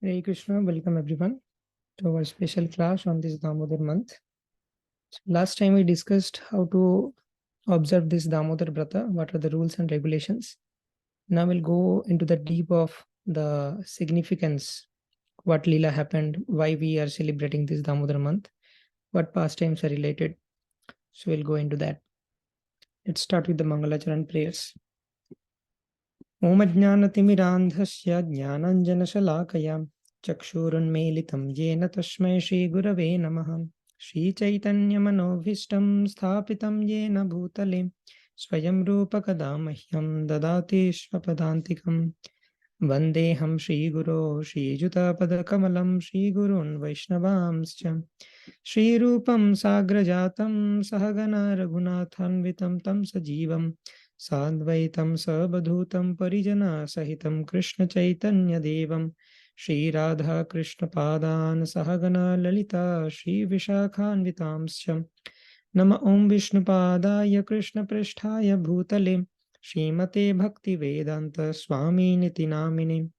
Hare Krishna, welcome everyone to our special class on this Damodar month. So last time we discussed how to observe this Damodar Vrata, what are the rules and regulations. Now we'll go into the deep of the significance, what Leela happened, why we are celebrating this Damodar month, what pastimes are related. So we'll go into that. Let's start with the Mangalacharan prayers. Om Ajnanatimirandhasya Jnananjanashalakaya Chakshurunmelitam Yena Tasmai Shri Gurave Namaha Shri Chaitanya Manobhishtam Sthapitam Yena Bhutale Swayam Rupa Kadamahyam Dadati Swapadantikam Vandeham Shri Guru Shri Juta Padakamalam Shri Gurun Vaishnavamscha Shri Rupam Sagrajatam Sahagana Raghunathanvitam Tam Sajivam Sadvaitam Sabadhutam Parijana Sahitam Krishna Chaitanya Devam Shri Radha Krishna Padan Sahagana Lalita Shri Vishakhanvitamscha Nama Om Vishnu Padaya Krishna Pristhaya Bhutale Srimate Bhakti Vedanta Swami Niti Namine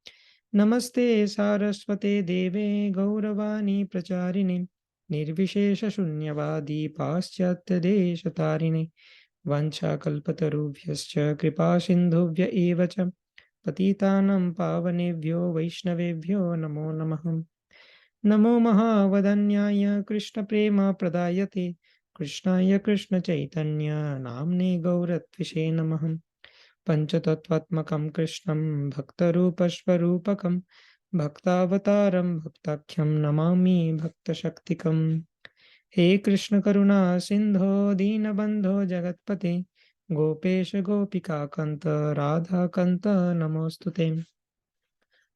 Namaste Saraswate Deve Gauravani Pracharine Nirvishesha Shunyavadi Paschatya Deshatarine Vanchakalpatarubhyascha Kripa Sindhuvya eva cha Patitanam Pavanebhyo Vaishnavebhyo Namo Namah Namo Mahavadanyaya Krishna Prema Pradayate Krishnaya Krishna Chaitanya Namne Gauratvishe Namah Panchatattvatmakam Krishnam Bhaktarupasvarupakam Bhaktavataram Bhaktakyam Namami Bhaktashaktikam He Krishna Karuna Sindho Dinabandho Jagatpate Gopesh Gopika Kanta Radha Kanta Namostute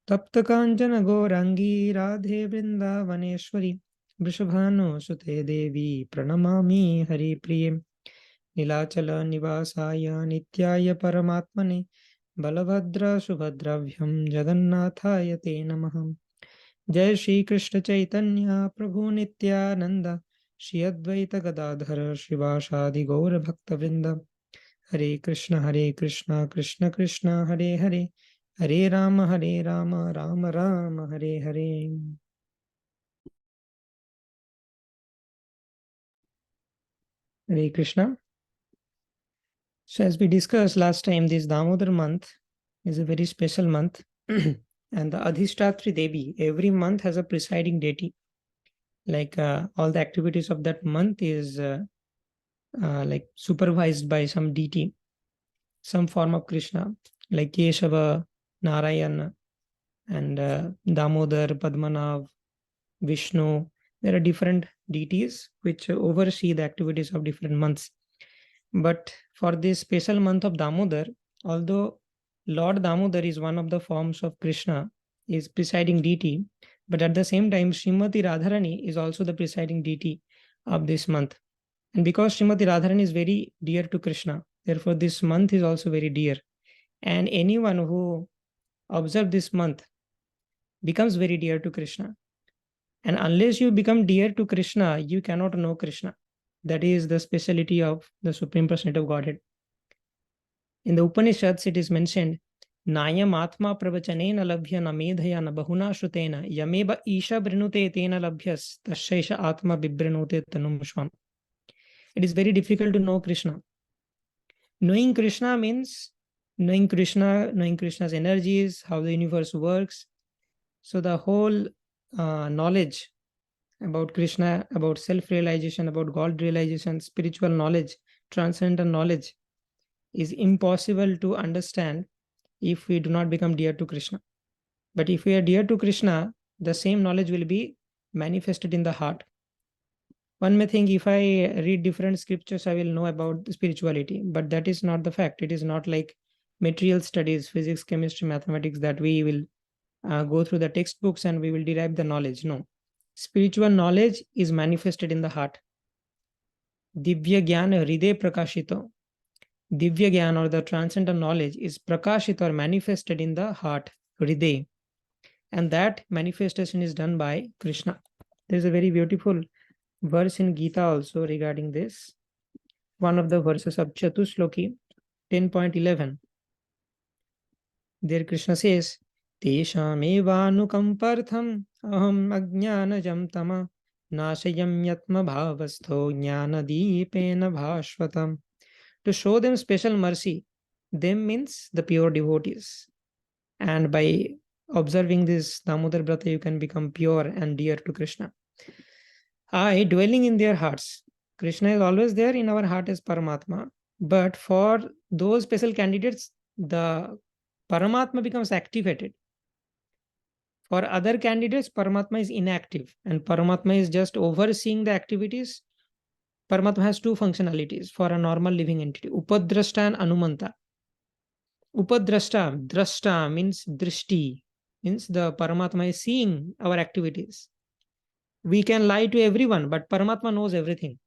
Tapta Kanchana Gorangi Radhe Vrindavaneshwari Vrishabhanu Sute Devi Pranamami Hari Priye Nilachala Nivasaya Nityaya Paramatmane Balabhadra Subhadravyam Jagannathaya Te Namaham Jai Shri Krishna Chaitanya Prabhu Nityananda Shri Advaita Gadadhara Shivashadi Gaura Bhakta Vrinda Hare Krishna Krishna Krishna Hare Hare Hare Rama Rama Rama Hare Hare. Hare Krishna. So as we discussed last time, this Damodar month is a very special month and the Adhishtatri Devi every month has a presiding deity. Like all the activities of that month is like supervised by some deity, some form of Krishna, like Keshava, Narayana, and Damodar, Padmanav, Vishnu. There are different deities which oversee the activities of different months. But for this special month of Damodar, although Lord Damodar is one of the forms of Krishna, is presiding deity, but at the same time, Srimati Radharani is also the presiding deity of this month. And because Srimati Radharani is very dear to Krishna, therefore this month is also very dear. And anyone who observes this month becomes very dear to Krishna. And unless you become dear to Krishna, you cannot know Krishna. That is the speciality of the Supreme Personality of Godhead. In the Upanishads, it is mentioned, Nayam Atma Pravachanena Labhya Namedhaya Nabahuna Shrutena Yameba Isha Brinute Tena Labhyas Tashaisha Atma Bibrinute Tanumshvam. It is very difficult to know Krishna. Knowing Krishna means knowing Krishna, knowing Krishna's energies, how the universe works. So the whole knowledge about Krishna, about self-realization, about God realization, spiritual knowledge, transcendental knowledge is impossible to understand if we do not become dear to Krishna. But if we are dear to Krishna, the same knowledge will be manifested in the heart. One may think if I read different scriptures, I will know about spirituality, but that is not the fact. It is not like material studies, physics, chemistry, mathematics, that we will go through the textbooks and we will derive the knowledge. No. Spiritual knowledge is manifested in the heart. Divya Jnana Hriday Prakashito. Divya Jnana or the transcendental knowledge is prakashit or manifested in the heart, Hriday. And that manifestation is done by Krishna. There is a very beautiful verse in Gita also regarding this. One of the verses of Chatushloki 10.11. There Krishna says, Teshamevanukampartham aham ajnanajam tama nashayam yatma bhavastho jnanadipena bhashvatam. To show them special mercy, them means the pure devotees. And by observing this Damodar Brata, you can become pure and dear to Krishna. I dwelling in their hearts. Krishna is always there in our heart as Paramatma. But for those special candidates, the Paramatma becomes activated. For other candidates, Paramatma is inactive, and Paramatma is just overseeing the activities. Paramatma has two functionalities for a normal living entity: Upadrashta and Anumanta. Upadrashta, drashta means drishti, means the Paramatma is seeing our activities. We can lie to everyone, but Paramatma knows everything.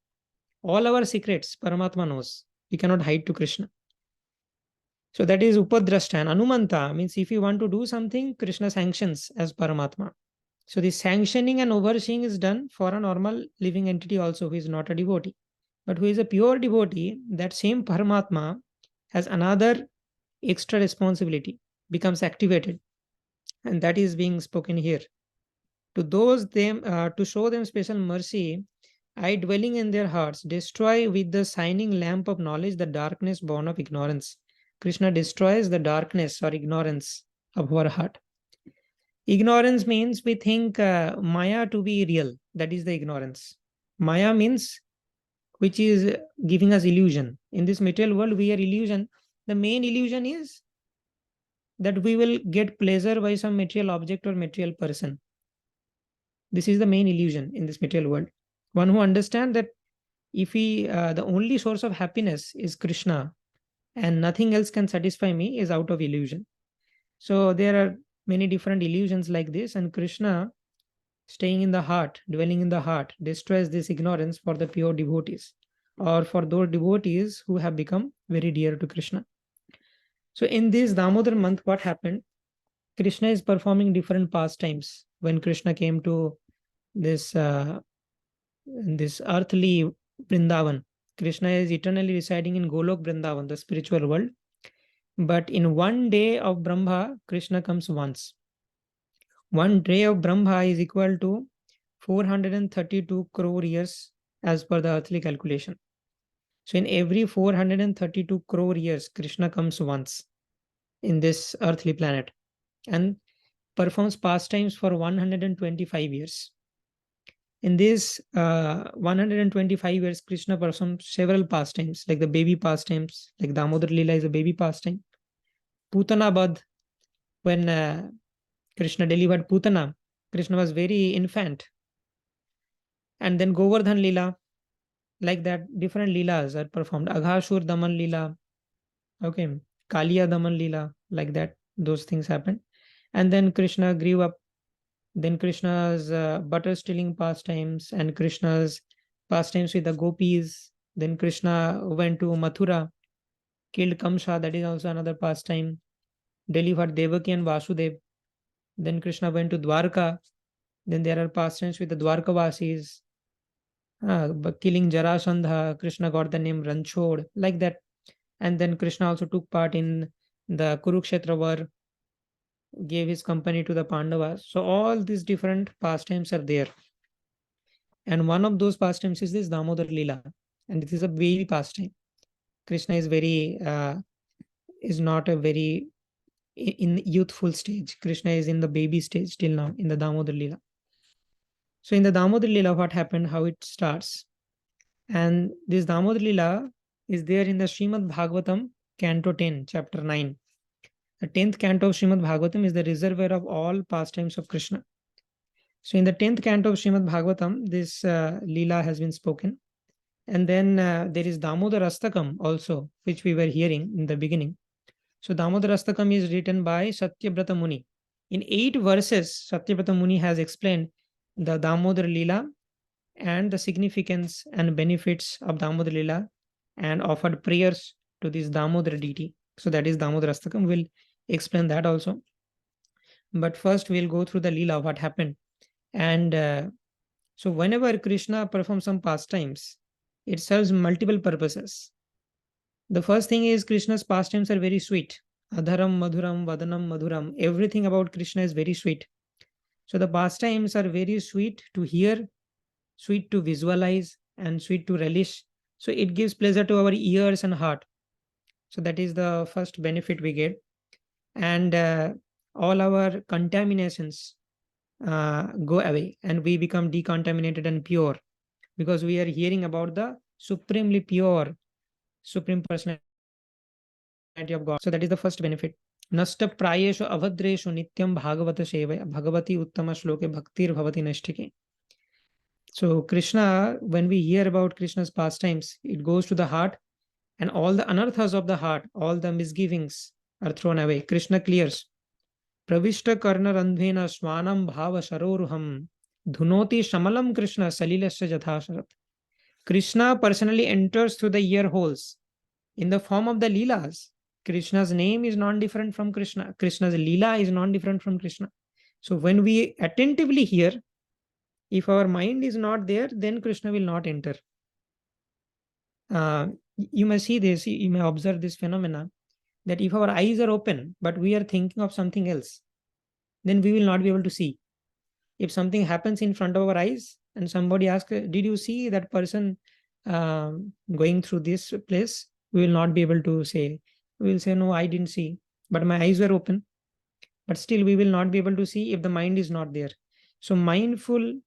All our secrets, Paramatma knows. We cannot hide to Krishna. So that is Upadrashta. And Anumanta means if you want to do something, Krishna sanctions as Paramatma. So the sanctioning and overseeing is done for a normal living entity also who is not a devotee. But who is a pure devotee, that same Paramatma has another extra responsibility, becomes activated. And that is being spoken here. To show them special mercy, I dwelling in their hearts, destroy with the shining lamp of knowledge the darkness born of ignorance. Krishna destroys the darkness or ignorance of our heart. Ignorance means we think Maya to be real. That is the ignorance. Maya means which is giving us illusion. In this material world, we are illusion. The main illusion is that we will get pleasure by some material object or material person. This is the main illusion in this material world. One who understands that if the only source of happiness is Krishna and nothing else can satisfy me is out of illusion. So there are many different illusions like this, and Krishna, staying in the heart, dwelling in the heart, destroys this ignorance for the pure devotees or for those devotees who have become very dear to Krishna. So in this Damodar month, what happened? Krishna is performing different pastimes. When Krishna came to this earthly Vrindavan, Krishna is eternally residing in Golok Vrindavan, the spiritual world. But in one day of Brahma, Krishna comes once. One day of Brahma is equal to 432 crore years as per the earthly calculation. So in every 432 crore years, Krishna comes once in this earthly planet and performs pastimes for 125 years. In this 125 years, Krishna performs several pastimes, like the baby pastimes, like Damodar-lila is a baby pastime. Putana Badh, when Krishna delivered Putana, Krishna was very infant. And then Govardhan-lila, like that, different lilas are performed. Aghashur Daman-lila, okay, Kaliya Daman-lila, like that, those things happen. And then Krishna grew up. Then Krishna's butter stealing pastimes and Krishna's pastimes with the gopis. Then Krishna went to Mathura, killed Kamsa, that is also another pastime. Delivered Devaki and Vasudev. Then Krishna went to Dwarka. Then there are pastimes with the Dwarkavasis. Killing Jarasandha, Krishna got the name Ranchod, like that. And then Krishna also took part in the Kurukshetra war, gave his company to the Pandavas. So all these different pastimes are there. And one of those pastimes is this Damodar-lila. And it is a baby pastime. Krishna is not a very in youthful stage. Krishna is in the baby stage till now in the Damodar-lila. So in the Damodar-lila, what happened, how it starts. And this Damodar-lila is there in the Srimad Bhagavatam, Canto 10, Chapter 9. The 10th canto of Srimad Bhagavatam is the reservoir of all pastimes of Krishna. So in the 10th canto of Srimad Bhagavatam, this Leela has been spoken. And then there is Damodar-astakam also, which we were hearing in the beginning. So Damodar-astakam is written by Satyavrata Muni. In 8 verses, Satyavrata Muni has explained the Damodar-lila and the significance and benefits of Damodar-lila and offered prayers to this Damodar deity. So that is Damodar-astakam. We'll explain that also. But first we'll go through the Leela, what happened. And so whenever Krishna performs some pastimes, it serves multiple purposes. The first thing is Krishna's pastimes are very sweet. Adharam Madhuram Vadanam Madhuram. Everything about Krishna is very sweet. So the pastimes are very sweet to hear, sweet to visualize, and sweet to relish. So it gives pleasure to our ears and heart. So that is the first benefit we get. And all our contaminations go away and we become decontaminated and pure because we are hearing about the supremely pure, supreme personality of God. So that is the first benefit. Nasta prayeshu avadreshu nityam bhagavata sevaya bhagavati uttama shloke bhaktir bhavati nashtike. So Krishna, when we hear about Krishna's pastimes, it goes to the heart and all the anarthas of the heart, all the misgivings are thrown away. Krishna clears. Pravishta karna randhena swanam bhava sharoruham dhunoti shamalam Krishna salilasya jathasharat. Krishna personally enters through the ear holes in the form of the Leelas. Krishna's name is non-different from Krishna. Krishna's Leela is non-different from Krishna. So when we attentively hear, if our mind is not there, then Krishna will not enter. You may see this, you may observe this phenomena, that if our eyes are open, but we are thinking of something else, then we will not be able to see. If something happens in front of our eyes and somebody asks, did you see that person going through this place? We will not be able to say. We will say, no, I didn't see, but my eyes were open. But still we will not be able to see if the mind is not there. So mindful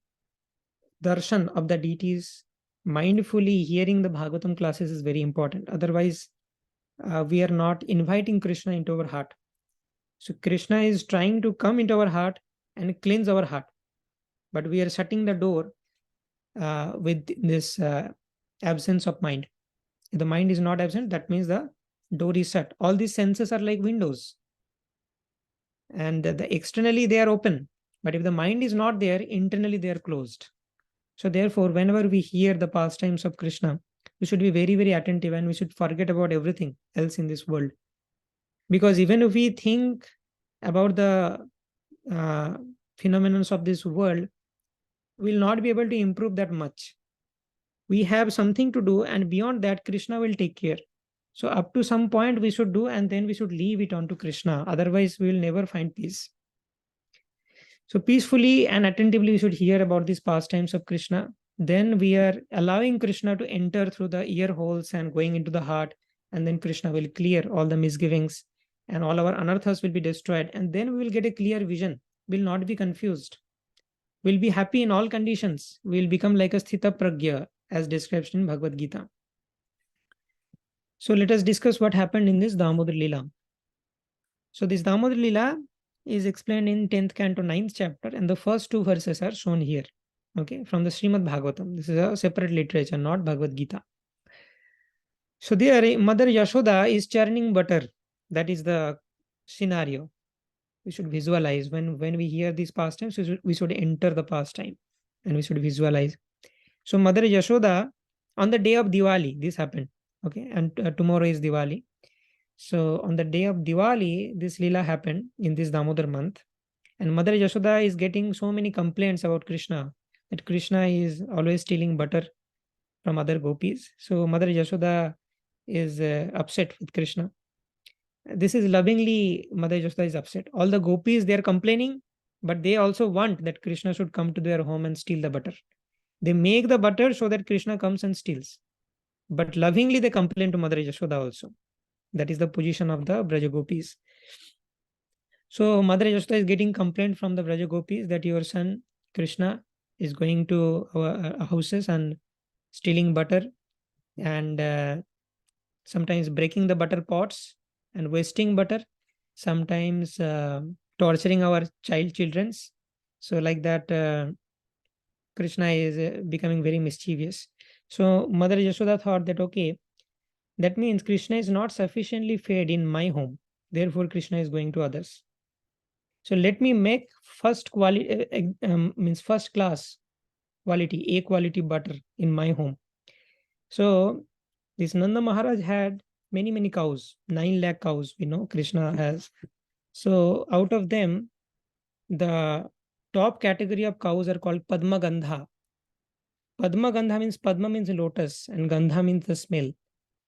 darshan of the deities, mindfully hearing the Bhagavatam classes is very important. Otherwise, we are not inviting Krishna into our heart. So Krishna is trying to come into our heart and cleanse our heart. But we are shutting the door with this absence of mind. If the mind is not absent, that means the door is shut. All these senses are like windows. And externally they are open. But if the mind is not there, internally they are closed. So therefore, whenever we hear the pastimes of Krishna, we should be very, very attentive and we should forget about everything else in this world. Because even if we think about the phenomena of this world, we will not be able to improve that much. We have something to do, and beyond that, Krishna will take care. So up to some point we should do, and then we should leave it on to Krishna. Otherwise, we will never find peace. So peacefully and attentively we should hear about these pastimes of Krishna. Then we are allowing Krishna to enter through the ear holes and going into the heart. And then Krishna will clear all the misgivings and all our anarthas will be destroyed. And then we will get a clear vision. We will not be confused. We will be happy in all conditions. We will become like a Sthita Pragya as described in Bhagavad Gita. So let us discuss what happened in this Damodar-lila. So this Damodar-lila is explained in 10th canto 9th chapter, and the first two verses are shown here. Okay, from the Srimad Bhagavatam. This is a separate literature, not Bhagavad Gita. So there, Mother Yashoda is churning butter. That is the scenario. We should visualize when we hear these pastimes, we should enter the pastime and we should visualize. So Mother Yashoda, on the day of Diwali, this happened. Okay, and tomorrow is Diwali. So on the day of Diwali, this Leela happened in this Damodar month. And Mother Yashoda is getting so many complaints about Krishna, that Krishna is always stealing butter from other gopis. So Mother Yashoda is upset with Krishna. This is lovingly, Mother Yashoda is upset. All the gopis, they are complaining, but they also want that Krishna should come to their home and steal the butter. They make the butter so that Krishna comes and steals. But lovingly they complain to Mother Yashoda also. That is the position of the Braja Gopis. So Mother Yashoda is getting complaint from the Braja Gopis that your son Krishna is going to our houses and stealing butter and sometimes breaking the butter pots and wasting butter, sometimes torturing our children. So like that, Krishna is becoming very mischievous. So Mother Yashoda thought that, okay, that means Krishna is not sufficiently fed in my home. Therefore, Krishna is going to others. So let me make first quality, means first class quality, A quality butter in my home. So this Nanda Maharaj had many cows, 9 lakh cows, Krishna has. So out of them, the top category of cows are called Padma Gandha. Padma Gandha means Padma means lotus and Gandha means the smell.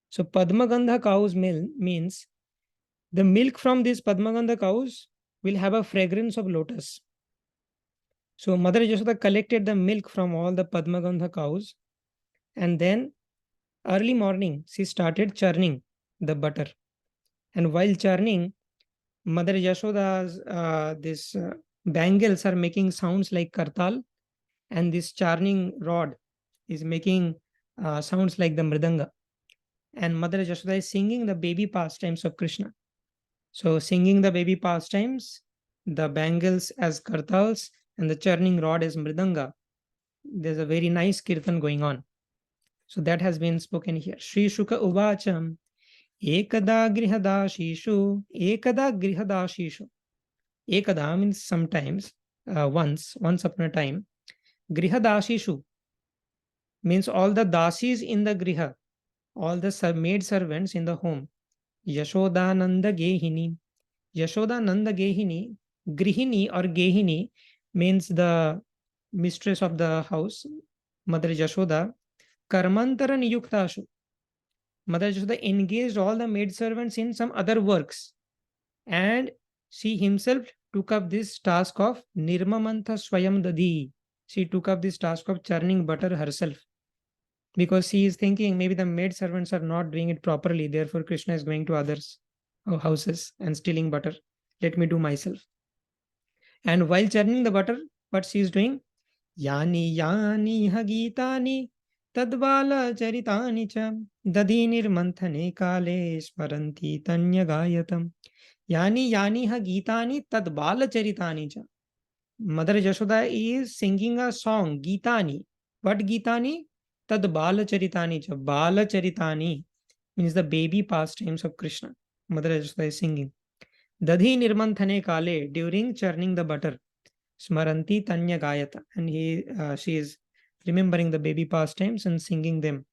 So Padma Gandha cow's milk means The milk from these Padmagandha cows will have a fragrance of lotus. So Mother Yashoda collected the milk from all the Padmagandha cows, and then early morning she started churning the butter. And while churning, Mother Yashoda's this bangles are making sounds like kartal, and this churning rod is making sounds like the mridanga. And Mother Yashoda is singing the baby pastimes of Krishna. So singing the baby pastimes, the bangles as kartals, and the churning rod as mridanga. There's a very nice kirtan going on. So that has been spoken here. Sri Shuka Uvacham Ekada Grihadashishu Ekada Grihadashishu. Ekada means sometimes, once upon a time. Grihadashishu means all the dasis in the griha, all the maid servants in the home. Yashodananda Gehini. Yashodananda Gehini, Grihini or Gehini means the mistress of the house, Mother Yashoda. Karmantara Niyuktashu. Mother Yashoda engaged all the maid servants in some other works, and she himself took up this task of Nirmamantha Swayam Dadi. She took up this task of churning butter herself, because she is thinking maybe the maid servants are not doing it properly. Therefore, Krishna is going to others' houses and stealing butter. Let me do myself. And while churning the butter, what she is doing? Yani yani hagitani tadvala charitani cha dadinir manthane kale smaranti tanya gayatam. Yani ha gitani tadbala charitani cha. Mother Yashoda is singing a song, Gitani. What Gitani? Tadbala charitani cha. Bala charitani means the baby pastimes of Krishna. Mother Yashoda is singing. Dadhi nirmanthane kale, during churning the butter. Smaranti tanya gayata. And she is remembering the baby pastimes and singing them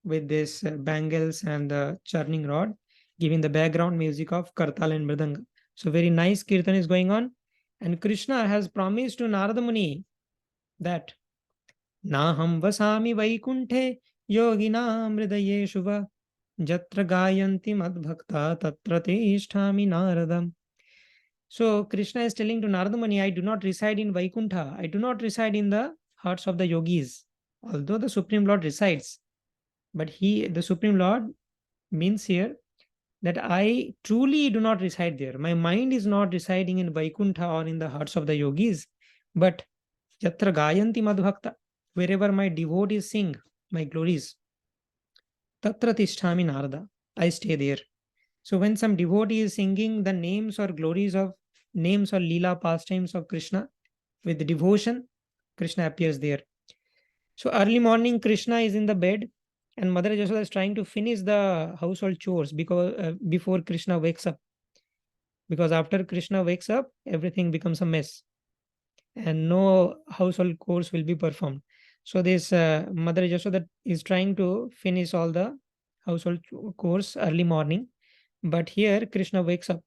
with this bangles and the churning rod, giving the background music of kartal and mridanga. So very nice kirtan is going on. And Krishna has promised to Narada Muni that Naham vasami vaikunthe yoginam hridaye shuva jatra gayanti madbhakta tatra tisthami naradam. So Krishna is telling to Narada Muni, I do not reside in Vaikuntha. I do not reside in the hearts of the yogis, although the Supreme Lord resides. But the Supreme Lord means here that I truly do not reside there. My mind is not residing in Vaikuntha or in the hearts of the yogis, but Yatra Gayanti Madhbhakta, wherever my devotees sing my glories, Tatra Tishtami Narada, I stay there. So when some devotee is singing the names or glories of names or lila pastimes of Krishna with devotion, Krishna appears there. So early morning, Krishna is in the bed, and Mother Yashoda is trying to finish the household chores before Krishna wakes up. Because after Krishna wakes up, everything becomes a mess, and no household chores will be performed. So this Mother Yashoda is trying to finish all the household chores early morning. But here Krishna wakes up,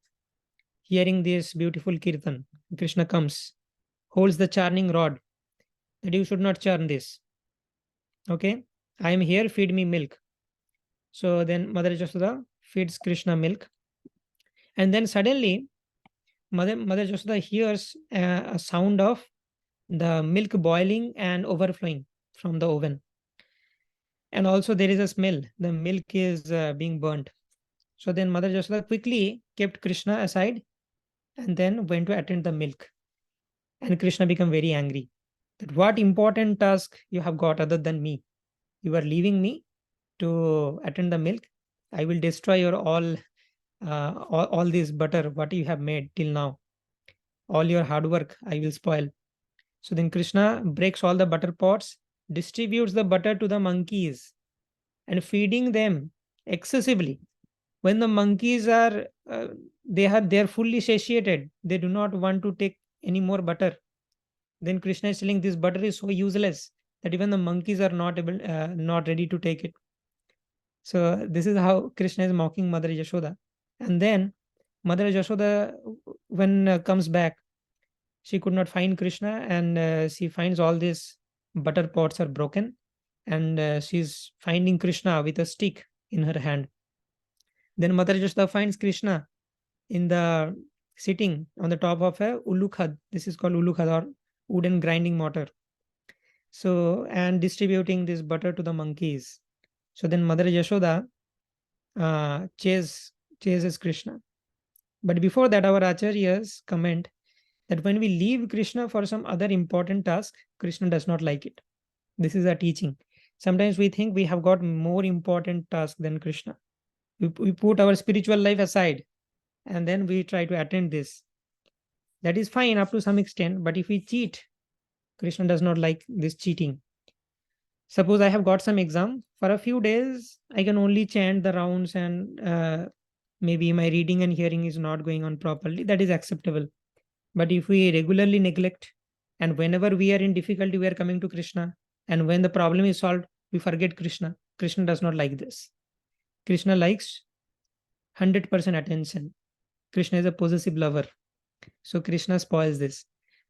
hearing this beautiful kirtan. Krishna comes, holds the churning rod, that you should not churn this. Okay, I am here, feed me milk. So then Mother Yashoda feeds Krishna milk. And then suddenly Mother Yashoda hears a sound of the milk boiling and overflowing from the oven. And also there is a smell. The milk is being burnt. So then Mother Yashoda quickly kept Krishna aside and then went to attend the milk. And Krishna became very angry. That what important task you have got other than me? You are leaving me to attend the milk. I will destroy your all this butter, what you have made till now. All your hard work I will spoil. So then Krishna breaks all the butter pots, distributes the butter to the monkeys, and feeding them excessively. When the monkeys are they are fully satiated, they do not want to take any more butter. Then Krishna is telling this butter is so useless that even the monkeys are not ready to take it. So this is how Krishna is mocking Mother Yashoda. And then Mother Yashoda, when comes back, she could not find Krishna, and she finds all these butter pots are broken, and she's finding Krishna with a stick in her hand. Then Mother Yashoda finds Krishna in the sitting on the top of a ulukhad. This is called ulukhad, or wooden grinding mortar. So, and distributing this butter to the monkeys. So then Mother Yashoda chases Krishna. But before that, our acharyas comment that when we leave Krishna for some other important task, Krishna does not like it. This is a teaching. Sometimes we think we have got more important task than Krishna. We put our spiritual life aside and then we try to attend this. That is fine up to some extent, but if we cheat, Krishna does not like this cheating. Suppose I have got some exam. For a few days, I can only chant the rounds and maybe my reading and hearing is not going on properly. That is acceptable. But if we regularly neglect, and whenever we are in difficulty, we are coming to Krishna, and when the problem is solved, we forget Krishna. Krishna does not like this. Krishna likes 100% attention. Krishna is a possessive lover. So Krishna spoils this.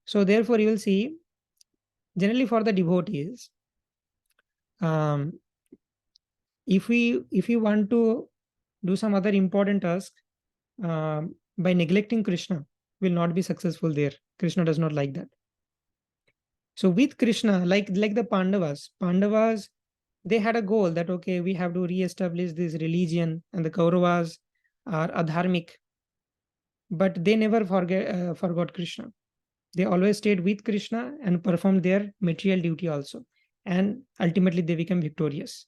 So therefore, you will see, generally for the devotees, if we want to do some other important task, by neglecting Krishna, will not be successful there. Krishna does not like that. So with Krishna, like the Pandavas, they had a goal that, okay, we have to re-establish this religion, and the Kauravas are adharmic, but they never forgot Krishna. They always stayed with Krishna and performed their material duty also, and ultimately they become victorious.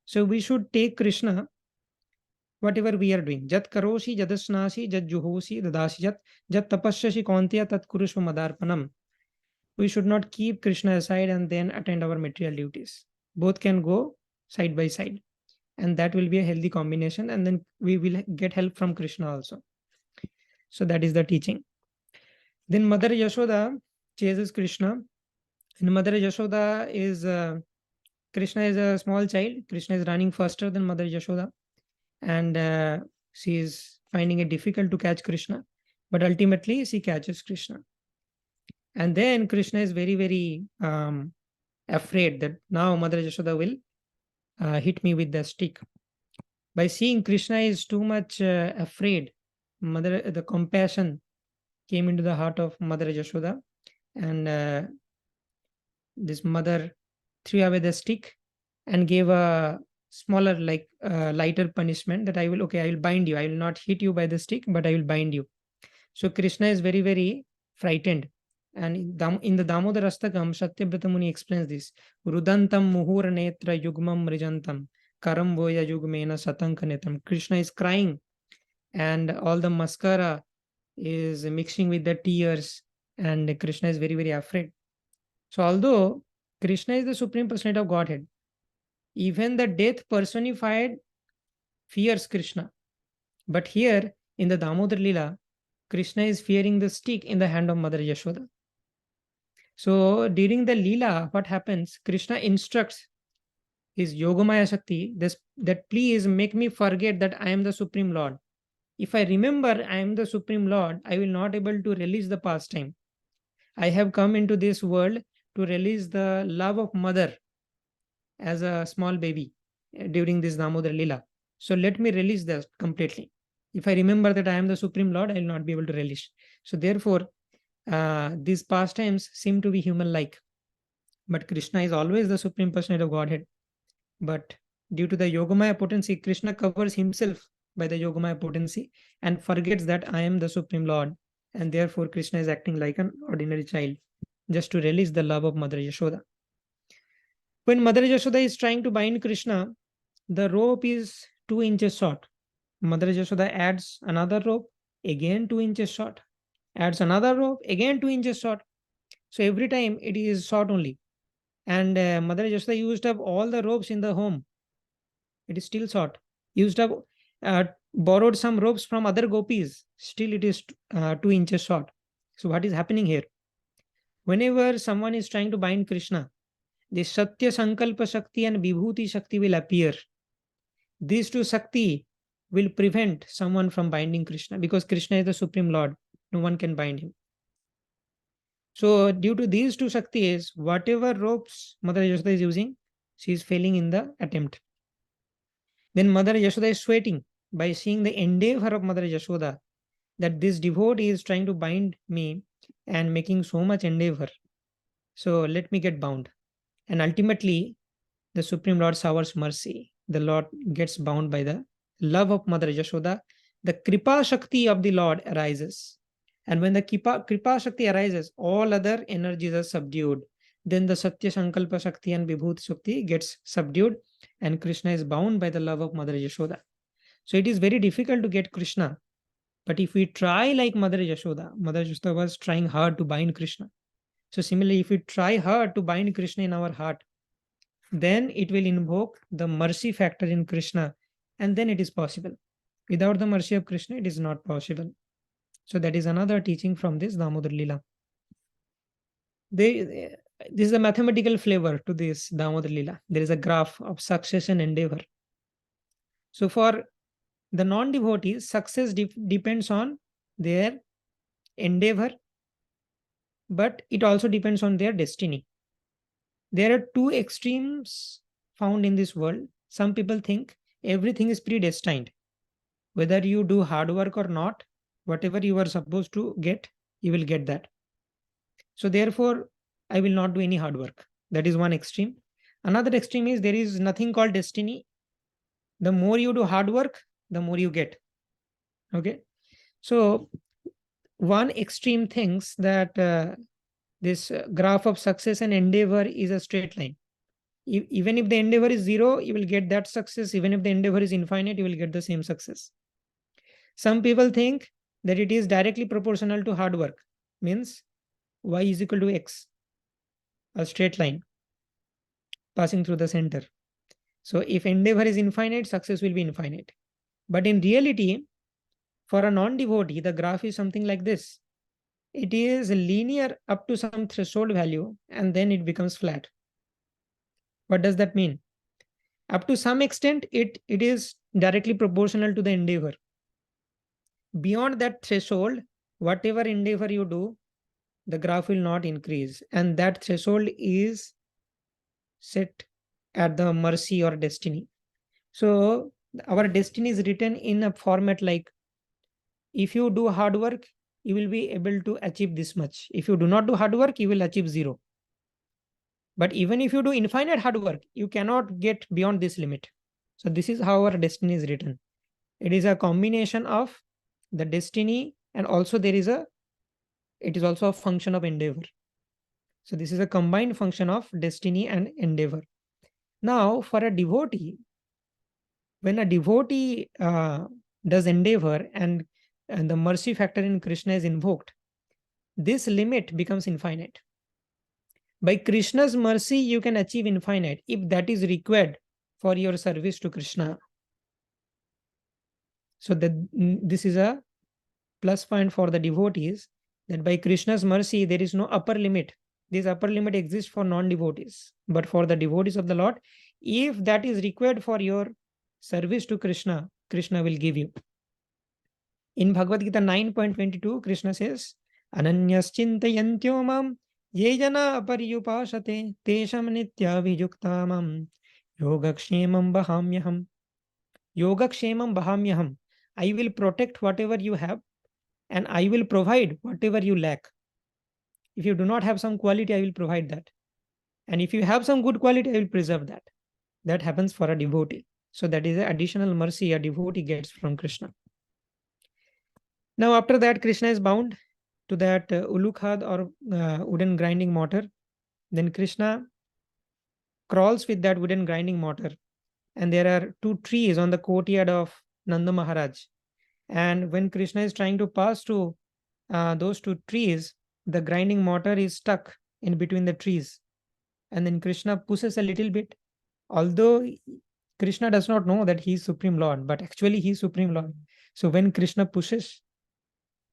So we should take Krishna whatever we are doing. Jat karoshi jadasnasi jat juhosi dadasi jat tapasyashi kaunteya tat kurushva madarpanam. We should not keep Krishna aside and then attend our material duties. Both can go side by side, and that will be a healthy combination, and then we will get help from Krishna also. So that is the teaching. Then Mother Yashoda chases Krishna, and Mother Yashoda is Krishna is a small child. Krishna is running faster than Mother Yashoda, and she is finding it difficult to catch Krishna, but ultimately she catches Krishna. And then Krishna is very, very afraid that now Mother Yashoda will hit me with the stick. By seeing Krishna is too much afraid, the compassion came into the heart of Mother Yashoda, and this mother threw away the stick and gave a smaller, like lighter punishment, that I will bind you. I will not hit you by the stick, but I will bind you. So Krishna is very, very frightened. And in the Damodar-Astakam, Satyabrata Muni explains this. Rudantam muhur netra yugmam mrijantam karam voya yugmena satankanetam. Krishna is crying, and all the mascara is mixing with the tears, and Krishna is very, very afraid. So although Krishna is the Supreme Personality of Godhead, even the death personified fears Krishna. But here in the Damodar-lila, Krishna is fearing the stick in the hand of Mother Yashoda. So during the Lila, what happens? Krishna instructs his Yogamaya Shakti that please make me forget that I am the Supreme Lord. If I remember I am the Supreme Lord, I will not able to release the pastime. I have come into this world to release the love of mother as a small baby during this Damodar-lila. So let me release that completely. If I remember that I am the Supreme Lord, I will not be able to release. So therefore, these pastimes seem to be human-like. But Krishna is always the Supreme Personality of Godhead. But due to the Yogamaya potency, Krishna covers himself by the Yogamaya potency and forgets that I am the Supreme Lord. And therefore, Krishna is acting like an ordinary child, just to release the love of Mother Yashoda. When Mother Yashoda is trying to bind Krishna, the rope is 2 inches short. Mother Yashoda adds another rope, again 2 inches short. Adds another rope, again 2 inches short. So every time it is short only. And Mother Yashoda used up all the ropes in the home. It is still short. Used up, borrowed some ropes from other gopis. Still it is 2 inches short. So what is happening here? Whenever someone is trying to bind Krishna, the Satya Sankalpa Shakti and Vibhuti Shakti will appear. These two Shakti will prevent someone from binding Krishna, because Krishna is the Supreme Lord. No one can bind him. So due to these two Shaktis, whatever ropes Mother Yashoda is using, she is failing in the attempt. Then Mother Yashoda is sweating by seeing the endeavor of Mother Yashoda that this devotee is trying to bind me and making so much endeavor. So let me get bound. And ultimately, the Supreme Lord showers mercy. The Lord gets bound by the love of Mother Yashoda. The Kripa Shakti of the Lord arises. And when the Kripa Shakti arises, all other energies are subdued. Then the Satya Sankalpa Shakti and Vibhuti Shakti gets subdued, and Krishna is bound by the love of Mother Yashoda. So it is very difficult to get Krishna. But if we try like Mother Yashoda was trying hard to bind Krishna. So similarly, if we try hard to bind Krishna in our heart, then it will invoke the mercy factor in Krishna, and then it is possible. Without the mercy of Krishna, it is not possible. So that is another teaching from this Damodar-lila. This is a mathematical flavor to this Damodar-lila. There is a graph of success and endeavor. So for the non-devotees, success depends on their endeavor, but it also depends on their destiny. There are two extremes found in this world. Some people think everything is predestined. Whether you do hard work or not, whatever you are supposed to get, you will get that. So therefore, I will not do any hard work. That is one extreme. Another extreme is there is nothing called destiny. The more you do hard work, the more you get. Okay. So one extreme thinks that this graph of success and endeavor is a straight line. Even if the endeavor is 0, you will get that success. Even if the endeavor is infinite, you will get the same success. Some people think that it is directly proportional to hard work. Means y is equal to x, a straight line passing through the center. So if endeavor is infinite, success will be infinite. But in reality, for a non-devotee, the graph is something like this. It is linear up to some threshold value, and then it becomes flat. What does that mean? Up to some extent, it is directly proportional to the endeavor. Beyond that threshold, whatever endeavor you do, the graph will not increase. And that threshold is set at the mercy or destiny. So our destiny is written in a format like, if you do hard work, you will be able to achieve this much. If you do not do hard work, you will achieve 0. But even if you do infinite hard work, you cannot get beyond this limit. So this is how our destiny is written. It is a combination of the destiny, and also it is also a function of endeavor. So this is a combined function of destiny and endeavor. Now, for a devotee, when a devotee does endeavor and the mercy factor in Krishna is invoked, this limit becomes infinite. By Krishna's mercy, you can achieve infinite if that is required for your service to Krishna. So this is a plus point for the devotees, that by Krishna's mercy, there is no upper limit. This upper limit exists for non-devotees. But for the devotees of the Lord, if that is required for your service to Krishna, Krishna will give you. In Bhagavad Gita 9.22, Krishna says, Ananyaschintayantyo mam ye jana aparyupashate tesham nitya vijuktamam yogakshemam bahamyaham. Yogakshemam bahamyaham. I will protect whatever you have, and I will provide whatever you lack. If you do not have some quality, I will provide that. And if you have some good quality, I will preserve that. That happens for a devotee. So that is an additional mercy a devotee gets from Krishna. Now after that, Krishna is bound to that ulukhad or wooden grinding mortar. Then Krishna crawls with that wooden grinding mortar. And there are 2 trees on the courtyard of Nanda Maharaj. And when Krishna is trying to pass through those 2 trees, the grinding mortar is stuck in between the trees. And then Krishna pushes a little bit. Although Krishna does not know that he is Supreme Lord, but actually he is Supreme Lord. So when Krishna pushes,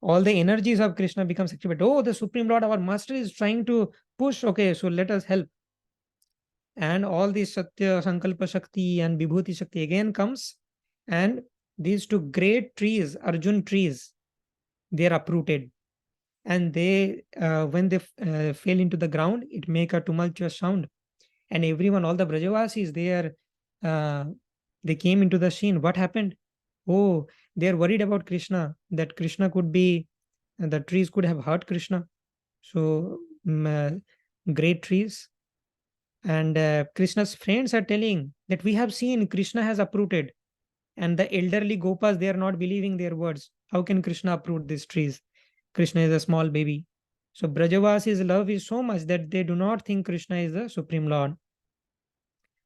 all the energies of Krishna becomes activated. Oh, the Supreme Lord, our master, is trying to push. Okay, so let us help. And all these Satya, Sankalpa Shakti and Vibhuti Shakti again comes, and these 2 great trees, Arjun trees, they are uprooted. And they, when they fell into the ground, it make a tumultuous sound. And everyone, all the Brajavasis, they came into the scene. What happened? Oh, they are worried about Krishna, that Krishna could be, the trees could have hurt Krishna. So, great trees. And Krishna's friends are telling that we have seen Krishna has uprooted. And the elderly Gopas, they are not believing their words. How can Krishna uproot these trees? Krishna is a small baby. So Brajavasi's love is so much that they do not think Krishna is the Supreme Lord.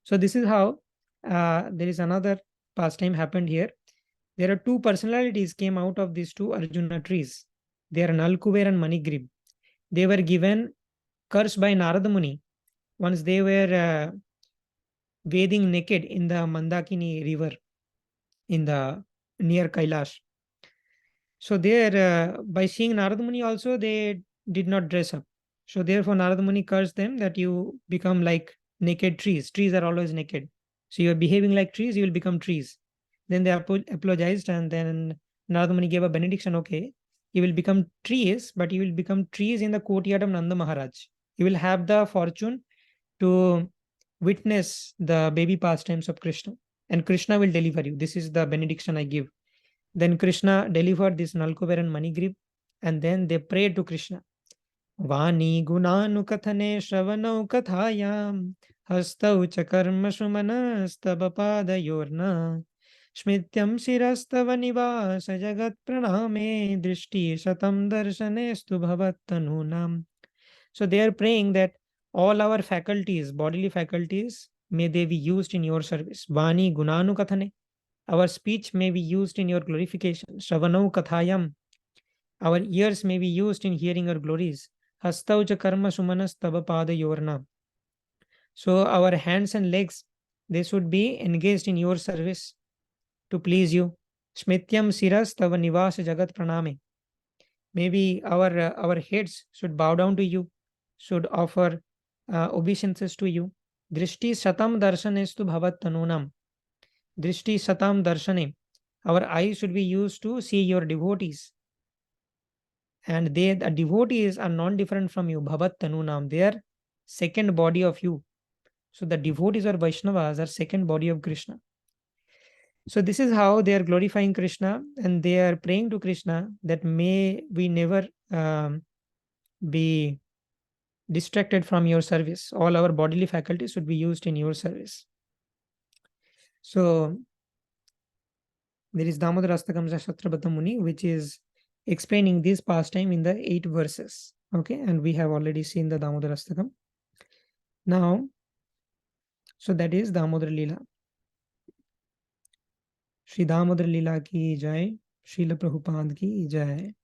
So this is how there is another pastime happened here. There are two personalities came out of these two Arjuna trees. They are Nalkuber and Manigrib. They were given curse by Narada Muni once they were bathing naked in the Mandakini river in the near Kailash. So there, by seeing Narada Muni also, they did not dress up. So therefore, Narada Muni cursed them that you become like naked trees. Trees are always naked. So you are behaving like trees, you will become trees. Then they apologized, and then Narada Muni gave a benediction. Okay, you will become trees, but you will become trees in the courtyard of Nanda Maharaj. You will have the fortune to witness the baby pastimes of Krishna, and Krishna will deliver you. This is the benediction I give. Then Krishna delivered this Nalkuber and Manigrib, and then they prayed to Krishna. Vani gunanukathane shravanau kathayam hastau cha karmashu manastabapadayorna Shmityam shirastava nivasa jagat praname drishti satam darshanestu bhavattanunam. So they are praying that all our faculties, bodily faculties, may they be used in your service. Vani gunanu kathane. Our speech may be used in your glorification. Shravanau kathayam. Our ears may be used in hearing your glories. Hastauja karma sumanas tava pada yorna. So our hands and legs, they should be engaged in your service to please you. Shmityam siras tava nivas jagat praname. Maybe our heads should bow down to you, should offer obeisances to you. Drishti satam darshanestu bhavat tanunam. Drishti satam darshane. Our eyes should be used to see your devotees. And they, the devotees are non-different from you. Bhavat tanunam. They are second body of you. So the devotees or Vaishnavas are second body of Krishna. So this is how they are glorifying Krishna, and they are praying to Krishna that may we never be distracted from your service. All our bodily faculties should be used in your service. So there is Damodar-lila Sastrabhata Muni, which is explaining this pastime in the 8 verses. Okay, and we have already seen the Damodar-lila. Now, so that is Damodar-lila. Shri Damodar-lila ki jai, Srila Prabhupada ki jai.